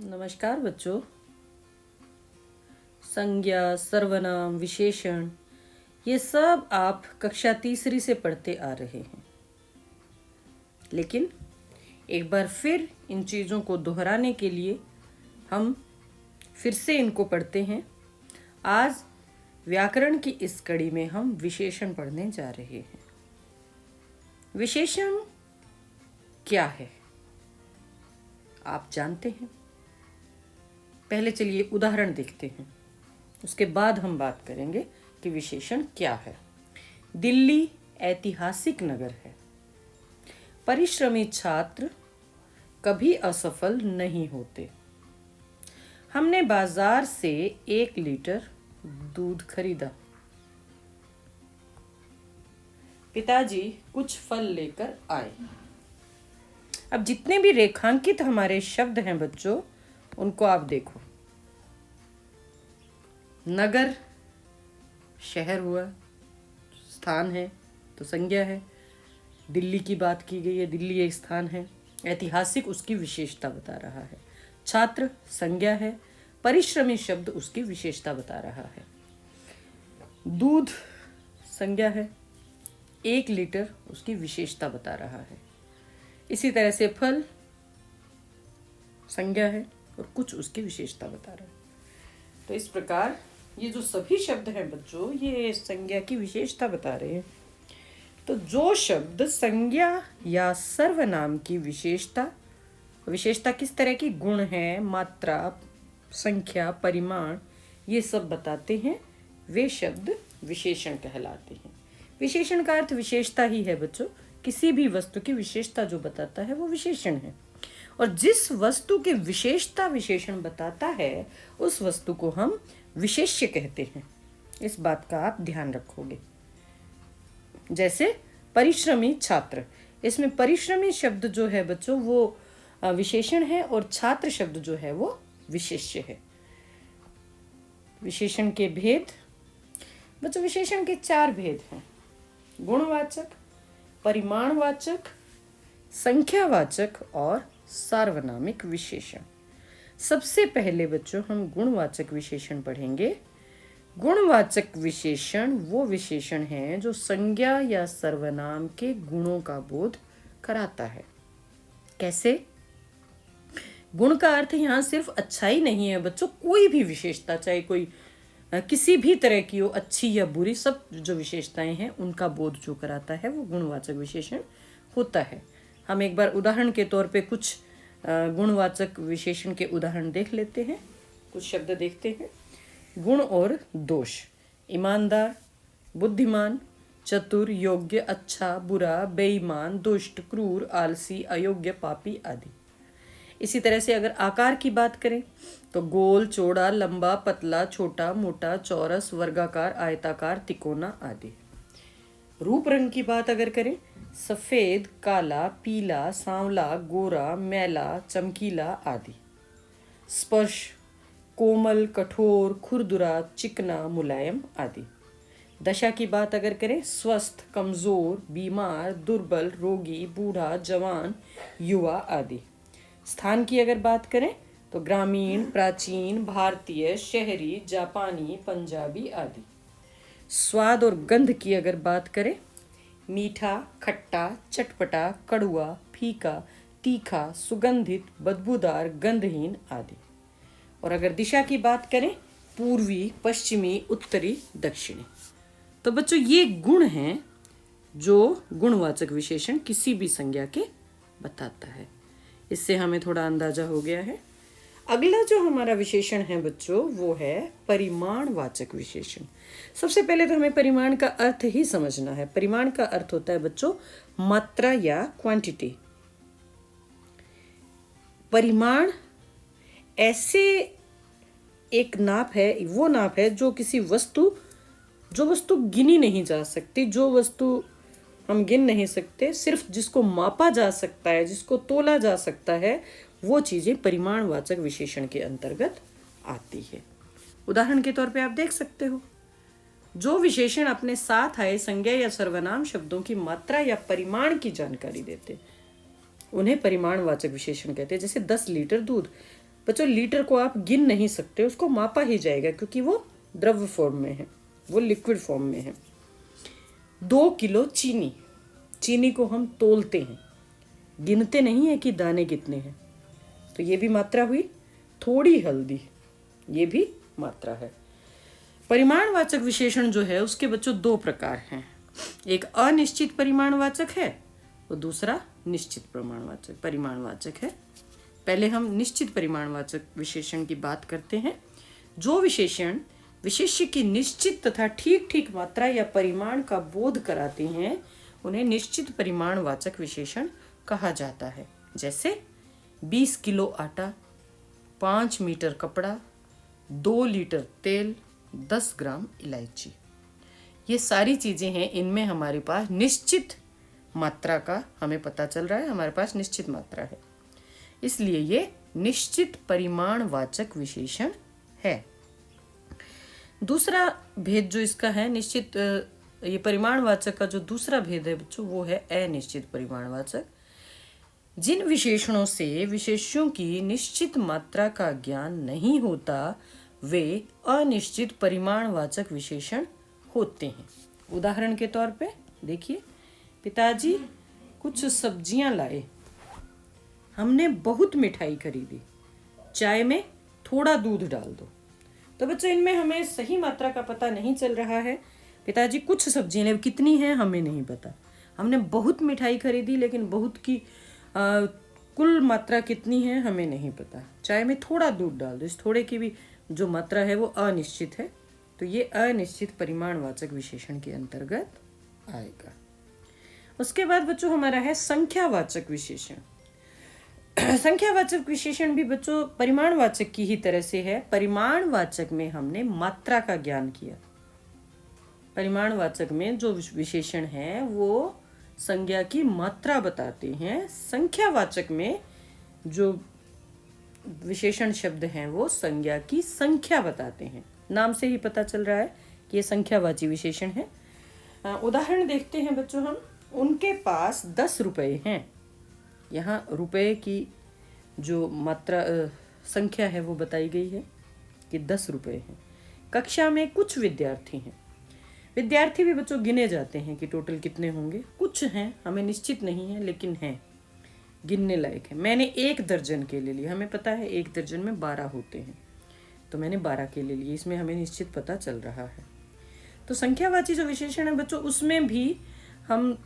नमस्कार बच्चों। संज्ञा, सर्वनाम, विशेषण ये सब आप कक्षा तीसरी से पढ़ते आ रहे हैं, लेकिन एक बार फिर इन चीज़ों को दोहराने के लिए हम फिर से इनको पढ़ते हैं। आज व्याकरण की इस कड़ी में हम विशेषण पढ़ने जा रहे हैं। विशेषण क्या है आप जानते हैं? पहले चलिए उदाहरण देखते हैं, उसके बाद हम बात करेंगे कि विशेषण क्या है। दिल्ली ऐतिहासिक नगर है। परिश्रमी छात्र कभी असफल नहीं होते। हमने बाजार से 1 लीटर दूध खरीदा। पिताजी कुछ फल लेकर आए। अब जितने भी रेखांकित हमारे शब्द हैं बच्चों, उनको आप देखो। नगर शहर हुआ, स्थान है तो संज्ञा है। दिल्ली की बात की गई है, दिल्ली एक स्थान है। ऐतिहासिक उसकी विशेषता बता रहा है। छात्र संज्ञा है। परिश्रमी शब्द उसकी विशेषता बता रहा है। दूध संज्ञा है। 1 लीटर उसकी विशेषता बता रहा है। इसी तरह से फल संज्ञा है और कुछ उसकी विशेषता बता रहा है। तो इस प्रकार ये जो सभी शब्द हैं बच्चों, ये संज्ञा की विशेषता बता रहे हैं। तो जो शब्द संज्ञा या सर्वनाम की विशेषता किस तरह की, गुण है, मात्रा, संख्या, परिमाण, ये सब बताते हैं, वे शब्द विशेषण कहलाते हैं। विशेषण का अर्थ विशेषता ही है बच्चों। किसी भी वस्तु की विशेषता जो बताता है वो विशेषण है, और जिस वस्तु की विशेषता विशेषण बताता है उस वस्तु को हम विशेष्य कहते हैं। इस बात का आप ध्यान रखोगे। जैसे परिश्रमी छात्र, इसमें परिश्रमी शब्द जो है बच्चों वो विशेषण है और छात्र शब्द जो है वो विशेष्य है। विशेषण के भेद बच्चों, विशेषण के 4 भेद हैं। गुणवाचक, परिमाणवाचक, संख्यावाचक और सार्वनामिक विशेषण। सबसे पहले बच्चों हम गुणवाचक विशेषण पढ़ेंगे। गुणवाचक विशेषण वो विशेषण हैं जो संज्ञा या सर्वनाम के गुणों का बोध कराता है। कैसे? गुण का अर्थ यहाँ सिर्फ अच्छाई नहीं है बच्चों, कोई भी विशेषता, चाहे कोई किसी भी तरह की हो, अच्छी या बुरी, सब जो विशेषताएं हैं उनका बोध जो कराता है वो गुणवाचक विशेषण होता है। हम एक बार उदाहरण के तौर पे कुछ गुणवाचक विशेषण के उदाहरण देख लेते हैं। कुछ शब्द देखते हैं। गुण और दोष: ईमानदार, बुद्धिमान, चतुर, योग्य, अच्छा, बुरा, बेईमान, दुष्ट, क्रूर, आलसी, अयोग्य, पापी आदि। इसी तरह से अगर आकार की बात करें तो गोल, चौड़ा, लंबा, पतला, छोटा, मोटा, चौरस, वर्गाकार, आयताकार, तिकोना आदि। रूप रंग की बात अगर करें, सफेद, काला, पीला, सांवला, गोरा, मैला, चमकीला आदि। स्पर्श: कोमल, कठोर, खुरदुरा, चिकना, मुलायम आदि। दशा की बात अगर करें, स्वस्थ, कमजोर, बीमार, दुर्बल, रोगी, बूढ़ा, जवान, युवा आदि। स्थान की अगर बात करें तो ग्रामीण, प्राचीन, भारतीय, शहरी, जापानी, पंजाबी आदि। स्वाद और गंध की अगर बात करें, मीठा, खट्टा, चटपटा, कड़वा, फीका, तीखा, सुगंधित, बदबूदार, गंधहीन आदि। और अगर दिशा की बात करें, पूर्वी, पश्चिमी, उत्तरी, दक्षिणी। तो बच्चों ये गुण हैं जो गुणवाचक विशेषण किसी भी संज्ञा के बताता है। इससे हमें थोड़ा अंदाजा हो गया है। अगला जो हमारा विशेषण है बच्चों वो है परिमाणवाचक विशेषण। सबसे पहले तो हमें परिमाण का अर्थ ही समझना है। परिमाण का अर्थ होता है बच्चों मात्रा या क्वांटिटी। परिमाण ऐसे एक नाप है, वो नाप है जो वस्तु गिनी नहीं जा सकती, जो वस्तु हम गिन नहीं सकते, सिर्फ जिसको मापा जा सकता है, जिसको तोला जा सकता है, वो चीजें परिमाणवाचक विशेषण के अंतर्गत आती है। उदाहरण के तौर पे आप देख सकते हो, जो विशेषण अपने साथ आए संज्ञा या सर्वनाम शब्दों की मात्रा या परिमाण की जानकारी देते उन्हें परिमाणवाचक विशेषण कहते हैं। जैसे 10 लीटर दूध, बच्चों लीटर को आप गिन नहीं सकते, उसको मापा ही जाएगा क्योंकि वो द्रव्य फॉर्म में है, वो लिक्विड फॉर्म में है। 2 किलो चीनी, चीनी को हम तोलते हैं, गिनते नहीं है कि दाने कितने हैं, तो ये भी मात्रा हुई। थोड़ी हल्दी, ये भी मात्रा है। परिमाणवाचक विशेषण जो है उसके बच्चों 2 प्रकार हैं, एक अनिश्चित परिमाणवाचक है और दूसरा निश्चित परिमाणवाचक है। पहले हम निश्चित परिमाणवाचक विशेषण की बात करते हैं। जो विशेषण विशेष्य की निश्चित तथा ठीक ठीक मात्रा या परिमाण का बोध कराते हैं उन्हें निश्चित परिमाणवाचक विशेषण कहा जाता है। जैसे 20 किलो आटा, 5 मीटर कपड़ा, 2 लीटर तेल, 10 ग्राम इलायची। ये सारी चीज़ें हैं, इनमें हमारे पास निश्चित मात्रा का हमें पता चल रहा है, हमारे पास निश्चित मात्रा है, इसलिए ये निश्चित परिमाणवाचक विशेषण है। दूसरा भेद जो इसका है निश्चित, ये परिमाणवाचक का जो दूसरा भेद है बच्चों वो है अनिश्चित परिमाणवाचक। जिन विशेषणों से विशेष्यों की निश्चित मात्रा का ज्ञान नहीं होता वे अनिश्चित परिमाणवाचक विशेषण होते हैं। उदाहरण के तौर पे देखिए, पिताजी कुछ सब्जियां लाए, हमने बहुत मिठाई खरीदी, चाय में थोड़ा दूध डाल दो। तो बच्चों इनमें हमें सही मात्रा का पता नहीं चल रहा है। पिताजी कुछ सब्जियां ले, कितनी है हमें नहीं पता। हमने बहुत मिठाई खरीदी लेकिन बहुत की कुल मात्रा कितनी है हमें नहीं पता। चाय में थोड़ा दूध डाल दो, इस थोड़े की भी जो मात्रा है वो अनिश्चित है, तो ये अनिश्चित परिमाणवाचक विशेषण के अंतर्गत आएगा। उसके बाद बच्चों हमारा है संख्यावाचक विशेषण। संख्यावाचक विशेषण भी बच्चों परिमाणवाचक की ही तरह से है। परिमाणवाचक में हमने मात्रा का ज्ञान किया, परिमाणवाचक में जो विशेषण है वो संज्ञा की मात्रा बताते हैं। संख्यावाचक में जो विशेषण शब्द हैं वो संज्ञा की संख्या बताते हैं। नाम से ही पता चल रहा है कि ये संख्यावाची विशेषण है। उदाहरण देखते हैं बच्चों हम। उनके पास 10 रुपए हैं। यहाँ रुपए की जो मात्रा संख्या है वो बताई गई है कि 10 रुपए हैं। कक्षा में कुछ विद्यार्थी हैं। विद्यार्थी भी बच्चों गिने जाते हैं कि टोटल कितने होंगे। कुछ हैं, हमें निश्चित नहीं है लेकिन हैं, गिनने लायक है। मैंने 1 दर्जन के ले लिया, हमें पता है 1 दर्जन में 12 होते हैं, तो मैंने 12 के ले लिए, इसमें हमें निश्चित पता चल रहा है। तो संख्यावाची जो विशेषण है बच्चों उसमें भी हम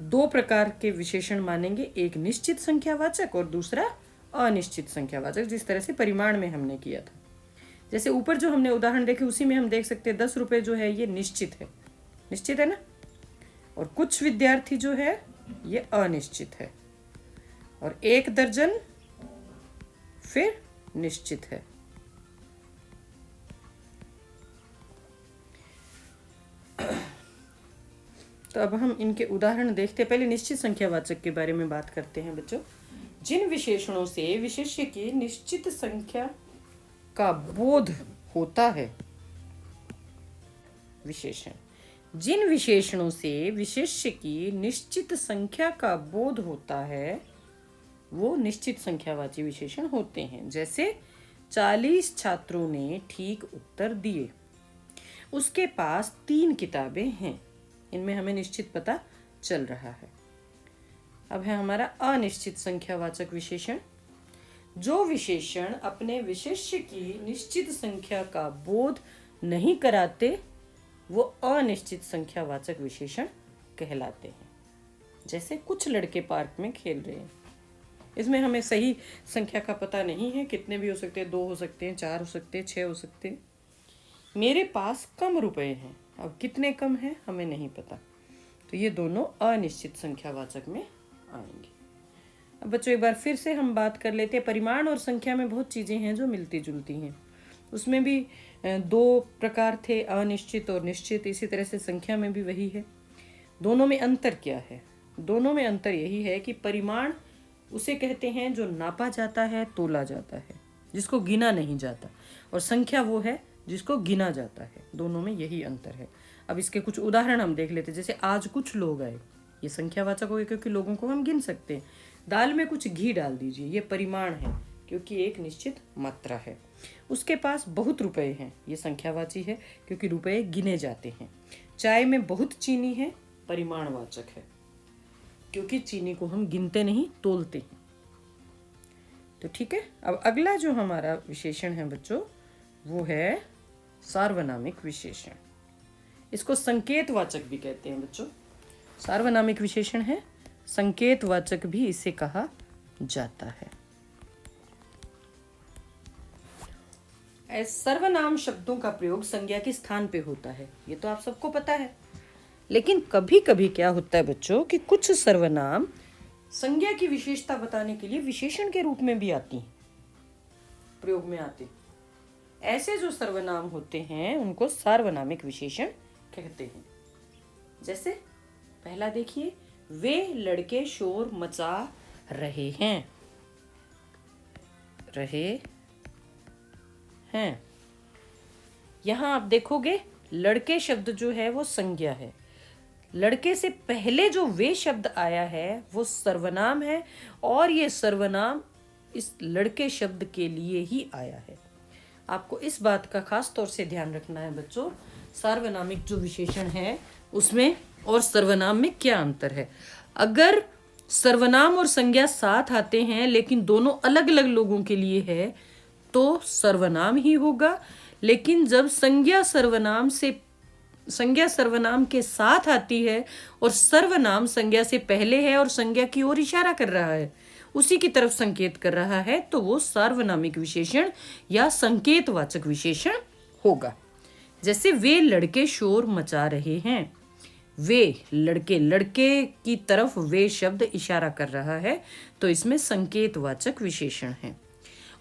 2 प्रकार के विशेषण मानेंगे, एक निश्चित संख्यावाचक और दूसरा अनिश्चित संख्यावाचक, जिस तरह से परिमाण में हमने किया था। जैसे ऊपर जो हमने उदाहरण देखे उसी में हम देख सकते हैं 10 रुपए जो है ये निश्चित है, निश्चित है ना, और कुछ विद्यार्थी जो है ये अनिश्चित है, और 1 दर्जन फिर निश्चित है। तो अब हम इनके उदाहरण देखते हैं। पहले निश्चित संख्यावाचक के बारे में बात करते हैं बच्चों। जिन विशेषणों से विशेष्य की निश्चित संख्या का बोध होता है, विशेषण, जिन विशेषणों से विशेष्य की निश्चित संख्या का बोध होता है वो निश्चित संख्यावाची विशेषण होते हैं। जैसे 40 छात्रों ने ठीक उत्तर दिए, उसके पास 3 किताबें हैं। इनमें हमें निश्चित पता चल रहा है। अब है हमारा अनिश्चित संख्यावाचक विशेषण। जो विशेषण अपने विशेष्य की निश्चित संख्या का बोध नहीं कराते वो अनिश्चित संख्यावाचक विशेषण कहलाते हैं। जैसे कुछ लड़के पार्क में खेल रहे हैं, इसमें हमें सही संख्या का पता नहीं है, कितने भी हो सकते हैं, 2 हो सकते हैं, 4 हो सकते हैं, 6 हो सकते हैं। मेरे पास कम रुपए हैं, अब कितने कम हैं हमें नहीं पता, तो ये दोनों अनिश्चित संख्यावाचक में आएंगे। अब बच्चों एक बार फिर से हम बात कर लेते हैं। परिमाण और संख्या में बहुत चीज़ें हैं जो मिलती जुलती हैं, उसमें भी 2 प्रकार थे, अनिश्चित और निश्चित। इसी तरह से संख्या में भी वही है। दोनों में अंतर क्या है? दोनों में अंतर यही है कि परिमाण उसे कहते हैं जो नापा जाता है, तोला जाता है, जिसको गिना नहीं जाता, और संख्या वो है जिसको गिना जाता है। दोनों में यही अंतर है। अब इसके कुछ उदाहरण हम देख लेते हैं। जैसे आज कुछ लोग आए, ये संख्यावाचक हो गया क्योंकि लोगों को हम गिन सकते हैं। दाल में कुछ घी डाल दीजिए, ये परिमाण है क्योंकि एक निश्चित मात्रा है। उसके पास बहुत रुपए हैं, ये संख्यावाची है क्योंकि रुपए गिने जाते हैं। चाय में बहुत चीनी है, परिमाणवाचक है क्योंकि चीनी को हम गिनते नहीं, तोलते हैं। तो ठीक है, अब अगला जो हमारा विशेषण है बच्चों, वो है सार्वनामिक विशेषण। इसको संकेतवाचक भी कहते हैं बच्चों। सार्वनामिक विशेषण है, संकेतवाचक भी इसे कहा जाता है। सर्वनाम शब्दों का प्रयोग संज्ञा के स्थान पे होता है, ये तो आप सबको पता है। लेकिन कभी कभी क्या होता है बच्चों कि कुछ सर्वनाम संज्ञा की विशेषता बताने के लिए विशेषण के रूप में भी आती हैं, प्रयोग में आती। ऐसे जो सर्वनाम होते हैं उनको सार्वनामिक विशेषण कहते हैं। जैसे पहला देखिए, वे लड़के शोर मचा रहे हैं, रहे हैं। यहां आप देखोगे लड़के शब्द जो है वो संज्ञा है, लड़के से पहले जो वे शब्द आया है वो सर्वनाम है, और ये सर्वनाम इस लड़के शब्द के लिए ही आया है। आपको इस बात का खास तौर से ध्यान रखना है बच्चों, सार्वनामिक जो विशेषण है उसमें और सर्वनाम में क्या अंतर है। अगर सर्वनाम और संज्ञा साथ आते हैं लेकिन दोनों अलग अलग लोगों के लिए है तो सर्वनाम ही होगा। लेकिन जब संज्ञा सर्वनाम के साथ आती है और सर्वनाम संज्ञा से पहले है और संज्ञा की ओर इशारा कर रहा है, उसी की तरफ संकेत कर रहा है, तो वो सार्वनामिक विशेषण या संकेतवाचक विशेषण होगा। जैसे वे लड़के शोर मचा रहे हैं, वे लड़के, लड़के की तरफ वे शब्द इशारा कर रहा है, तो इसमें संकेतवाचक विशेषण है।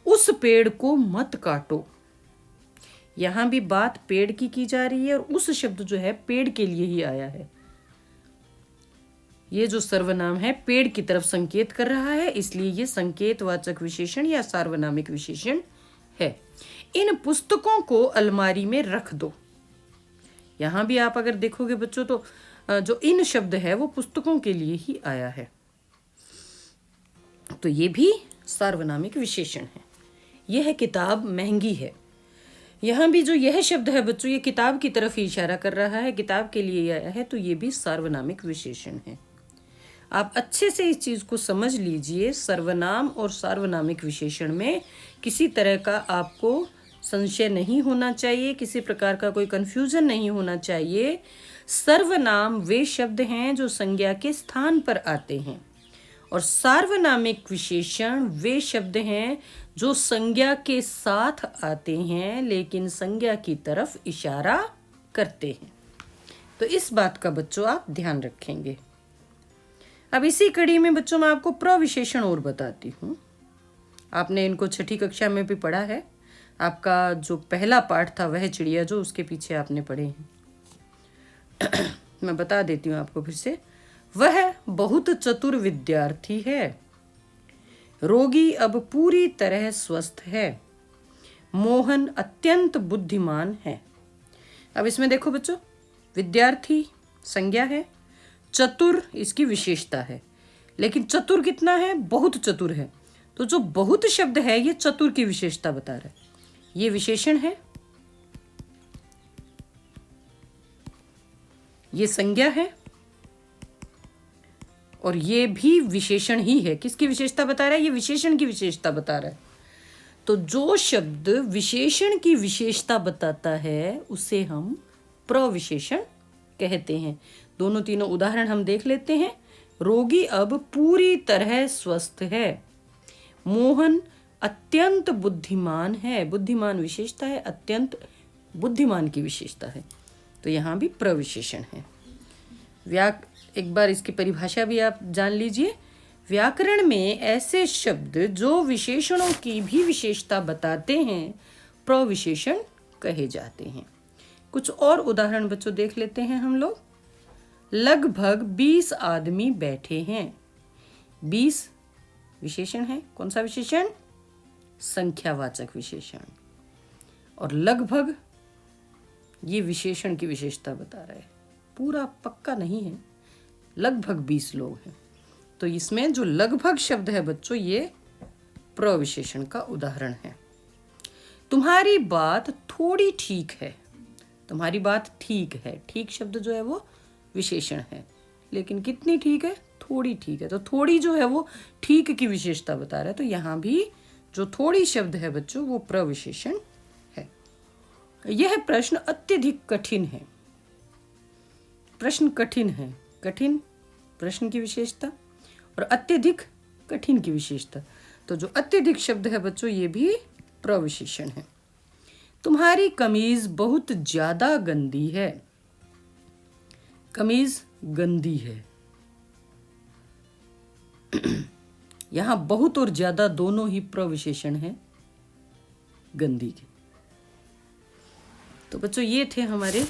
उस पेड़ को मत काटो, यहां भी बात पेड़ की जा रही है और उस शब्द जो है पेड़ के लिए ही आया है। ये जो सर्वनाम है पेड़ की तरफ संकेत कर रहा है, इसलिए ये संकेतवाचक विशेषण या सार्वनामिक विशेषण है। इन पुस्तकों को अलमारी में रख दो, यहां भी आप अगर देखोगे बच्चों तो जो इन शब्द है वो पुस्तकों के लिए ही आया है, तो ये भी सार्वनामिक विशेषण है। यह किताब महंगी है, यहां भी जो यह शब्द है बच्चों ये किताब की तरफ ही इशारा कर रहा है, किताब के लिए आया है, तो ये भी सार्वनामिक विशेषण है। आप अच्छे से इस चीज को समझ लीजिए, सर्वनाम और सार्वनामिक विशेषण में किसी तरह का आपको संशय नहीं होना चाहिए, किसी प्रकार का कोई कंफ्यूजन नहीं होना चाहिए। सर्वनाम वे शब्द हैं जो संज्ञा के स्थान पर आते हैं और सार्वनामिक विशेषण वे शब्द हैं जो संज्ञा के साथ आते हैं लेकिन संज्ञा की तरफ इशारा करते हैं। तो इस बात का बच्चों आप ध्यान रखेंगे। अब इसी कड़ी में बच्चों मैं आपको प्रविशेषण और बताती हूँ। आपने इनको छठी कक्षा में भी पढ़ा है, आपका जो पहला पाठ था वह चिड़िया जो, उसके पीछे आपने पढ़े हैं। मैं बता देती हूँ आपको फिर से। वह बहुत चतुर विद्यार्थी है, रोगी अब पूरी तरह स्वस्थ है, मोहन अत्यंत बुद्धिमान है। अब इसमें देखो बच्चों, विद्यार्थी संज्ञा है, चतुर इसकी विशेषता है, लेकिन चतुर कितना है? बहुत चतुर है। तो जो बहुत शब्द है ये चतुर की विशेषता बता रहा है, ये विशेषण है, ये संज्ञा है और ये भी विशेषण ही है। किसकी विशेषता बता रहा है? ये विशेषण की विशेषता बता रहा है। तो जो शब्द विशेषण की विशेषता बताता है उसे हम प्रविशेषण कहते हैं। दोनों तीनों उदाहरण हम देख लेते हैं। रोगी अब पूरी तरह स्वस्थ है, मोहन अत्यंत बुद्धिमान है, बुद्धिमान विशेषता है, अत्यंत बुद्धिमान की विशेषता है, तो यहाँ भी प्रविशेषण है। एक बार इसकी परिभाषा भी आप जान लीजिए। व्याकरण में ऐसे शब्द जो विशेषणों की भी विशेषता बताते हैं प्रविशेषण कहे जाते हैं। कुछ और उदाहरण बच्चों देख लेते हैं हम लोग। लगभग 20 आदमी बैठे हैं, 20 विशेषण है, कौन सा विशेषण? संख्यावाचक विशेषण। और लगभग ये विशेषण की विशेषता बता रहा है, पूरा पक्का नहीं है, लगभग 20 लोग हैं। तो इसमें जो लगभग शब्द है बच्चों ये प्रविशेषण का उदाहरण है। तुम्हारी बात थोड़ी ठीक है। तुम्हारी बात ठीक है, ठीक शब्द जो है वो विशेषण है, लेकिन कितनी ठीक है? थोड़ी ठीक है। तो थोड़ी जो है वो ठीक की विशेषता बता रहा है, तो यहाँ भी जो थोड़ी शब्द है बच्चों वो प्रविशेषण है। यह प्रश्न अत्यधिक कठिन है। प्रश्न कठिन है, कठिन प्रश्न की विशेषता और अत्यधिक कठिन की विशेषता। तो जो अत्यधिक शब्द है बच्चों ये भी प्रविशेषण है। तुम्हारी कमीज बहुत ज्यादा गंदी है। कमीज गंदी है। यहां बहुत और ज्यादा दोनों ही प्रविशेषण हैं गंदी के। तो बच्चों ये थे हमारे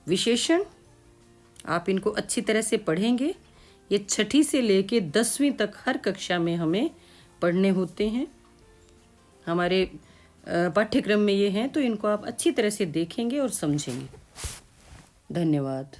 विशेषण। आप इनको अच्छी तरह से पढ़ेंगे। ये 6ठी से लेके 10वीं तक हर कक्षा में हमें पढ़ने होते हैं। हमारे पाठ्यक्रम में ये हैं, तो इनको आप अच्छी तरह से देखेंगे और समझेंगे। धन्यवाद।